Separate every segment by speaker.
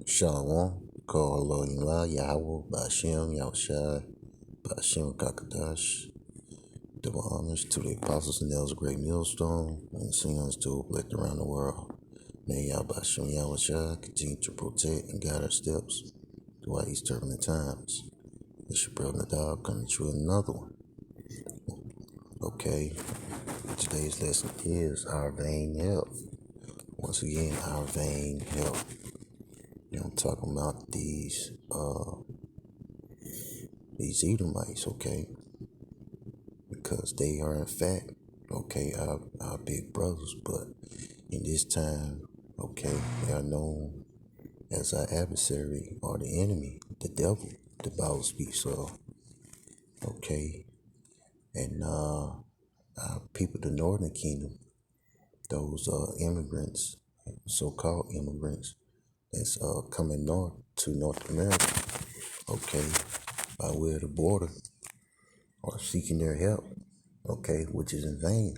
Speaker 1: Shalom, call La Yahweh, Bashem, Yahushai, Bashem Kakadash. Double honors to the apostles and elders of Great Millstone and singers to elect around the world. May Yah Bashem Yahushai continue to protect and guide our steps throughout these turbulent times. It's your brother Nadab coming to another one. Okay, today's lesson is our vain health. Once again, our vain health. I'm talking about these Edomites, okay? Because they are in fact, okay, our big brothers, but in this time, okay, they are known as our adversary or the enemy, the devil, the Bible speaks of, okay? And our people, the Northern Kingdom, those immigrants, so-called immigrants, that's coming north to North America, okay, by way of the border, or seeking their help, okay, which is in vain.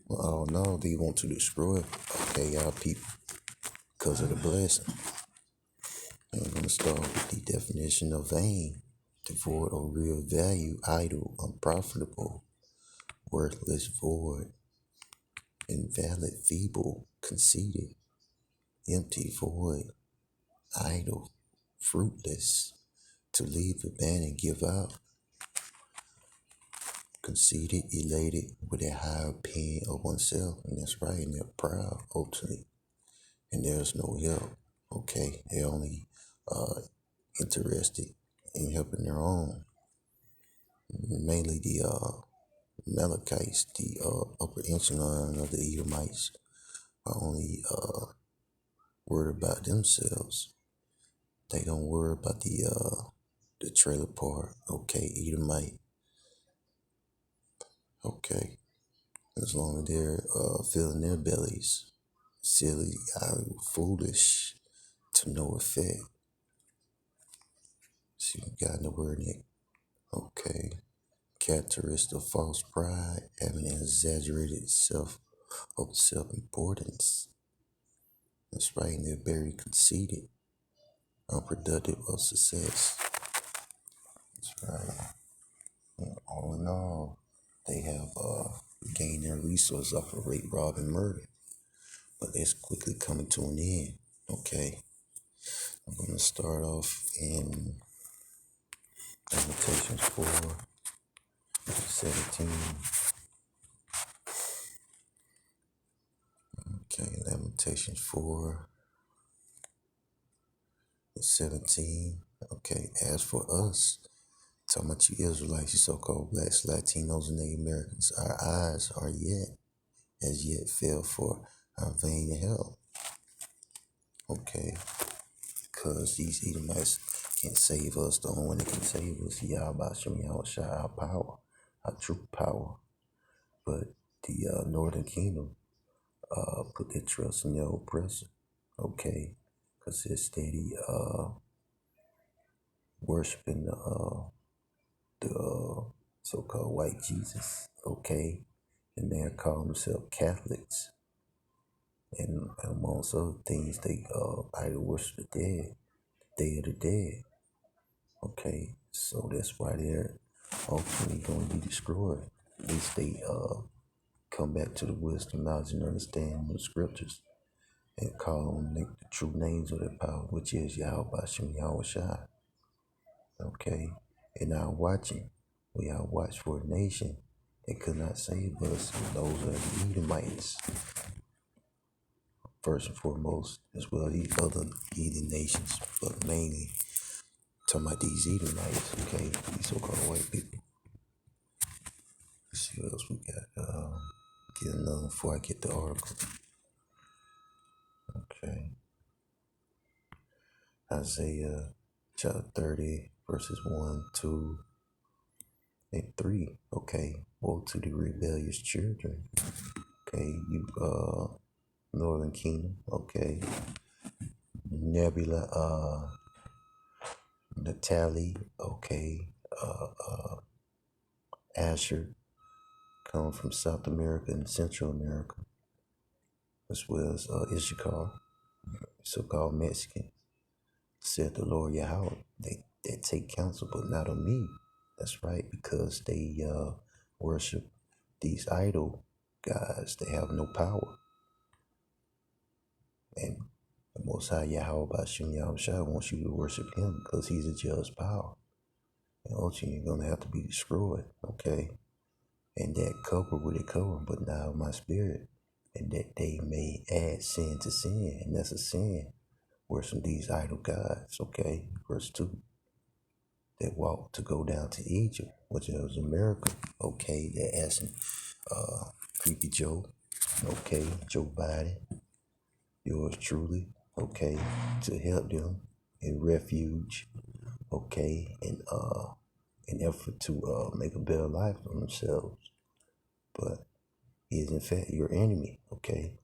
Speaker 1: Well, no, they want to destroy, okay, our people because of the blessing. And I'm going to start with the definition of vain: devoid of real value, idle, unprofitable, worthless, void, invalid, feeble, conceited, empty, void, idle, fruitless, to leave, abandon, give out, conceited, elated, with a high opinion of oneself. And that's right, and they're proud, ultimately. And there's no help, okay? They're only interested in helping their own. Mainly the Amalekites, the upper echelon of the Edomites, are only worried about themselves. They don't worry about the trailer part, okay, Edomite, okay, as long as they're filling their bellies, silly, foolish, to no effect. See, we got in the word, Nick, okay. Characteristic of false pride, having an exaggerated self-importance. That's right, and they're very conceited, unproductive of success. That's right. And all in all, they have gained their resources off of rape, rob, and murder. But it's quickly coming to an end. Okay. I'm gonna start off in Lamentations 4:17. Okay, Lamentations 4:17. Okay, as for us, talking about you Israelites, you so-called blacks, Latinos, and Native Americans, our eyes are as yet fell for our vain help. Okay, because these Edomites can't save us. The only one that can save us, Yahweh Shem Yahushai, our power, our true power. But the Northern Kingdom put their trust in their oppressor. Okay, because they're steady worshiping the so-called white Jesus. Okay, and they're calling themselves Catholics. And amongst other things, they idol worship the dead, Day of the Dead. Okay, so that's why they're ultimately going to be destroyed. At least they come back to the wisdom, knowledge, and understanding of the scriptures and call them the true names of their power, which is Yahweh Bashem Yahushai. Okay, and now watching, we are watched for a nation that could not save us. Those are the Edomites, first and foremost, as well as these other heathen nations, but mainly talking about these Edomites, okay, these so-called white people. Let's see what else we got. Get another before I get the article. Okay. Isaiah chapter 30, verses 1, 2, and 3. Okay. Woe to the rebellious children. Okay, you Northern Kingdom, okay. Nebula, Natalie, okay. Asher, come from South America and Central America, as well as Issachar, so-called Mexicans, said the Lord Yahweh. They take counsel, but not of me. That's right, because they worship these idol gods. They have no power. And the Most High Yahweh Bashim Yahushua wants you to worship him because he's a just power. And ultimately, you're going to have to be destroyed, okay? And that cover with it cover, but now my spirit, and that they may add sin to sin, and that's a sin. Worship these idol gods, okay? Verse 2. That walked to go down to Egypt, which was a miracle. Okay, they're asking Creepy Joe, okay, Joe Biden, yours truly, okay, to help them in refuge, okay, in effort to make a better life for themselves. But he is in fact your enemy, okay,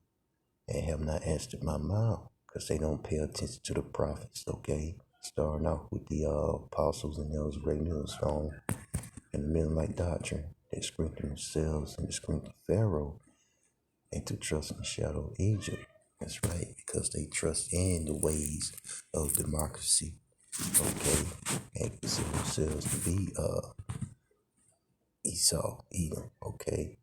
Speaker 1: and have not answered my mouth, because they don't pay attention to the prophets, okay. Starting off with the apostles and those great millstone and the Mennonite doctrine that strengthen themselves and to strengthen Pharaoh and to trust in the shadow of Egypt. That's right, because they trust in the ways of democracy, okay, and consider themselves to be Esau, Edom, okay.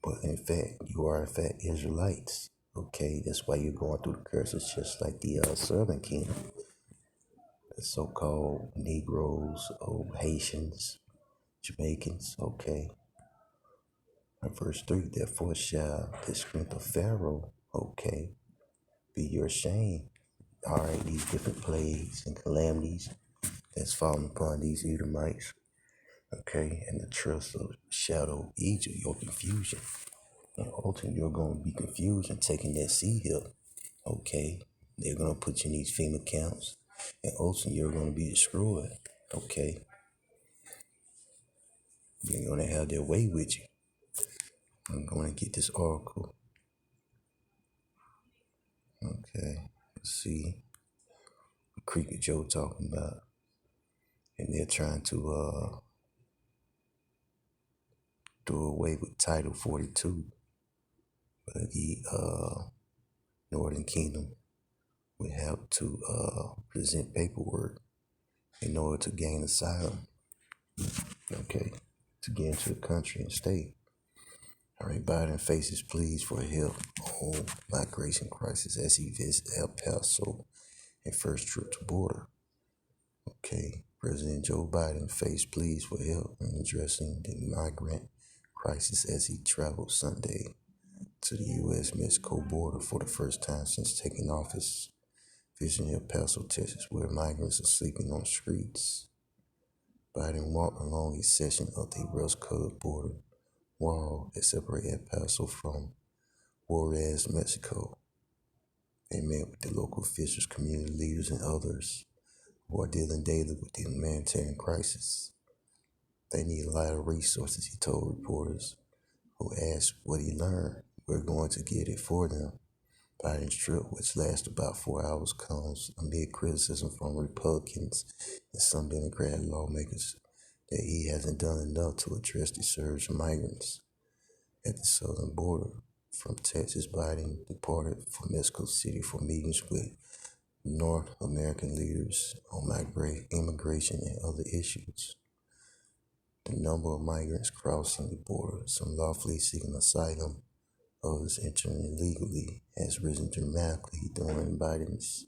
Speaker 1: But in fact, you are in fact Israelites, okay. That's why you're going through the curses, just like the Southern Kingdom, the so-called Negroes, Haitians, Jamaicans, okay. Verse 3, therefore shall the strength of Pharaoh, okay, be your shame. All right, these different plagues and calamities that's fallen upon these Edomites, okay, and the trust of shadow of Egypt, your confusion. And ultimately, you're going to be confused and taking that sea hill, okay. They're going to put you in these FEMA camps, and ultimately, you're going to be destroyed, okay. They're going to have their way with you. I'm going to get this oracle, okay. Let's see. Creepy Joe talking about, and they're trying to do away with Title 42, but the Northern Kingdom would have to present paperwork in order to gain asylum, okay, to get into the country and stay. All right, Biden faces pleas for help on migration crisis as he visits El Paso and first trip to border. Okay, President Joe Biden faced pleas for help in addressing the migrant crisis as he traveled Sunday to the U.S.-Mexico border for the first time since taking office, visiting El Paso, Texas, where migrants are sleeping on streets. Biden walked along a section of the rust-colored border wall that separates El Paso from Juarez, Mexico. They met with the local officials, community leaders, and others who are dealing daily with the humanitarian crisis. They need a lot of resources, he told reporters who asked what he learned. We're going to get it for them. Biden's trip, which lasted about 4 hours, comes amid criticism from Republicans and some Democrat lawmakers that he hasn't done enough to address the surge of migrants at the southern border. From Texas, Biden departed for Mexico City for meetings with North American leaders on immigration and other issues. The number of migrants crossing the border, some lawfully seeking asylum, others entering illegally, has risen dramatically during Biden's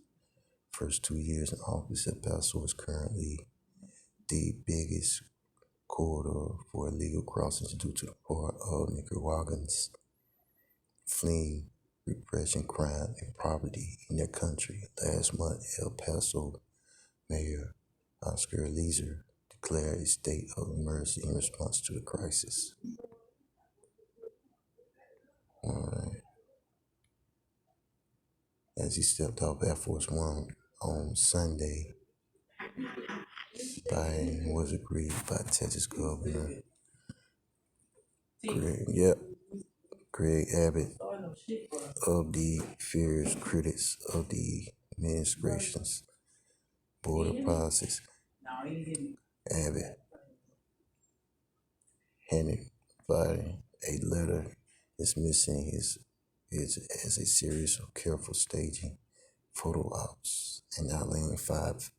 Speaker 1: first 2 years in office. El Paso is currently the biggest corridor for illegal crossings due to the part of Nicaraguans fleeing repression, crime, and poverty in their country. Last month, El Paso Mayor Oscar Leeser declared a state of emergency in response to the crisis. All right. As he stepped off Air Force One on Sunday, Biden was agreed by Texas Governor Greg Abbott of the fierce critics of the administration's border policies. Abbott handed Biden a letter dismissing his is as a series of careful staging photo ops and outlining 5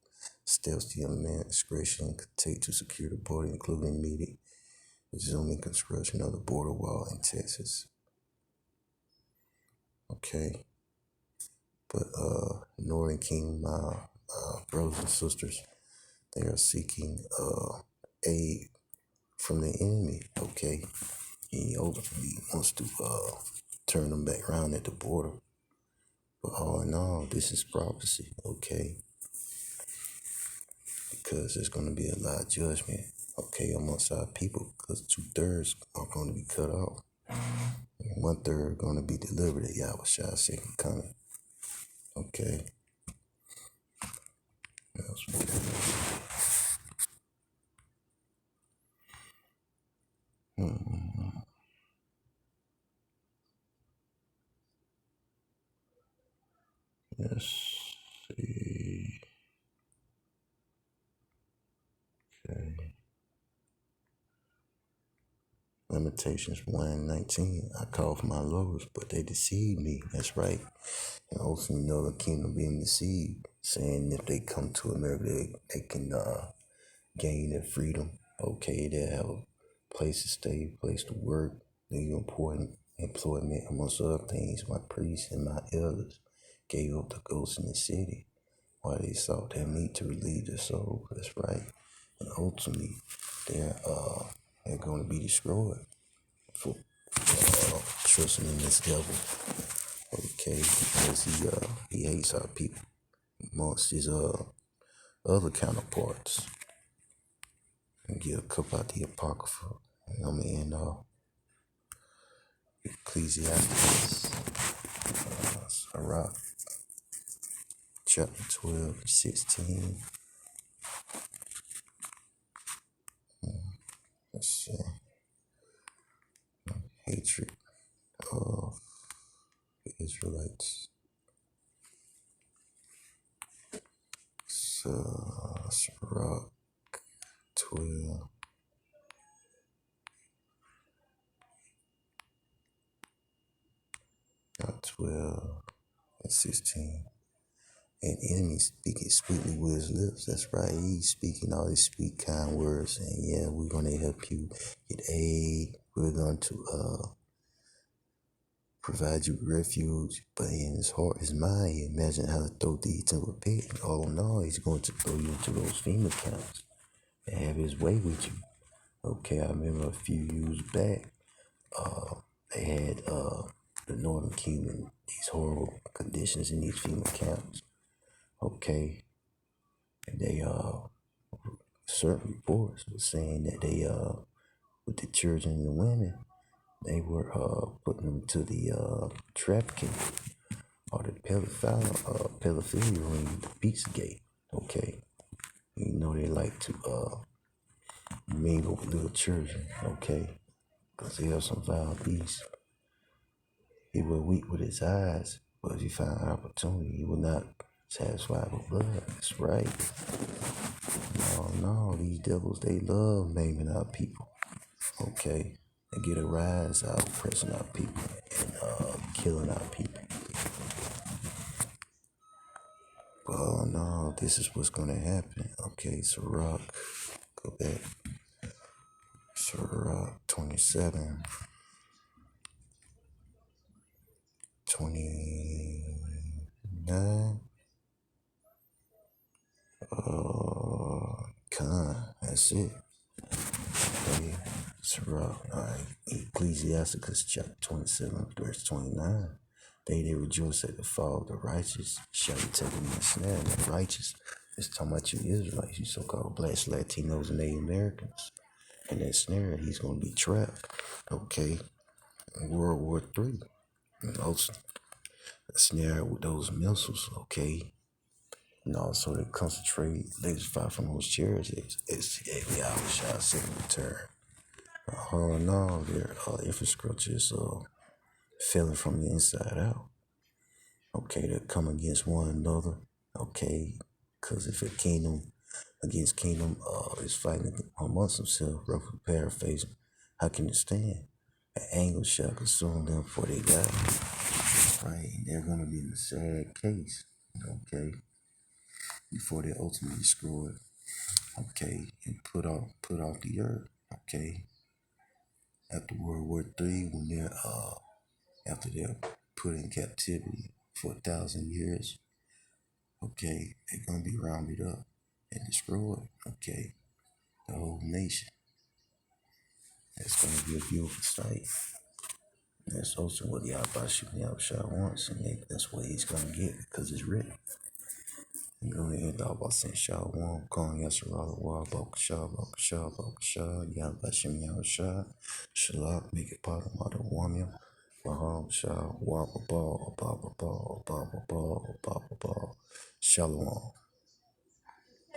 Speaker 1: steps the administration could take to secure the border, including immediate resuming construction of the border wall in Texas. Okay. But Northern Kingdom, my brothers and sisters, they are seeking aid from the enemy. Okay. He ultimately wants to turn them back around at the border. But all in all, this is prophecy. Okay. Because there's going to be a lot of judgment. Okay, amongst our people, because 2/3 are going to be cut off. And 1/3 going to be delivered at Yahweh second coming. Okay. What else we got? Let's see. Okay. Lamentations 1:19. I call for my lords, but they deceived me. That's right. And ultimately, Northern Kingdom being deceived, saying if they come to America, they can gain their freedom. Okay, they have a place to stay, place to work, legal important employment, amongst other things. My priests and my elders gave up the ghosts in the city while they sought their meat to relieve their soul. That's right. And ultimately, they're going to be destroyed for trusting in this devil. Okay, because he hates our people amongst his other counterparts. And get a cup out the Apocrypha. And I'm gonna end off Ecclesiastes, Sirach, chapter 12:16. Let's see. Hatred of the Israelites. Sirach 12. 12:16. An enemy speaking sweetly with his lips. That's right. He's speaking all these sweet, kind words. And yeah, we're going to help you get aid. We're going to provide you refuge. But in his heart, his mind, he imagined how to throw thee into a pit. And all in all, he's going to throw you into those FEMA camps and have his way with you. Okay, I remember a few years back, they had the Northern Kingdom, these horrible conditions in these FEMA camps. Okay, and they certain reports were saying that they with the children and the women, they were putting them to the trafficking or the pedophilia ring, the Pizzagate. Okay, you know they like to mingle with little children. Okay, because they are some vile beasts. He will weep with his eyes, but if he found opportunity, he will not satisfy with blood. That's right. No, these devils, they love maiming our people. Okay, they get a rise out of oppressing our people and killing our people. But no, this is what's gonna happen. Okay, Sirach, go back. Sirach 27, 29. That's it. Okay, Sirach, Ecclesiasticus chapter 27, verse 29. They that rejoice at the fall of the righteous shall be taken in the snare. And the righteous is talking about you Israelites, you so-called blacks, Latinos, and Native Americans. And that snare, he's going to be trapped. Okay, in World War III. And also, the snare with those missiles. Okay. And also, they concentrate, they just fight from those chariots. It's every hour shot, second return. All in all, their infrastructure is failing from the inside out. Okay, they come against one another. Okay, because if a kingdom against kingdom is fighting amongst themselves, roughly paraphrasing, how can it stand? An anger shall consume them before they die. right? And they're gonna be in a sad case, okay, before they're ultimately destroyed, okay, and put off the earth, okay. After World War III, when they're after they're put in captivity for 1,000 years, okay, they're gonna be rounded up and destroyed, okay, the whole nation. It's gonna be a beautiful sight. That's also what Yahbashim Yahshua wants, and that's what he's gonna get because it's written. You're gonna end off by saying Shalom, calling Yasharala Wa, Bakasha, Bakasha, Bakasha, Yahbashim Yahshua, Shalak, make it part of Mother Wamia, Baham Shah, Wabba Ball, Baba Ball, Baba Ball, Baba Ball, Shalom.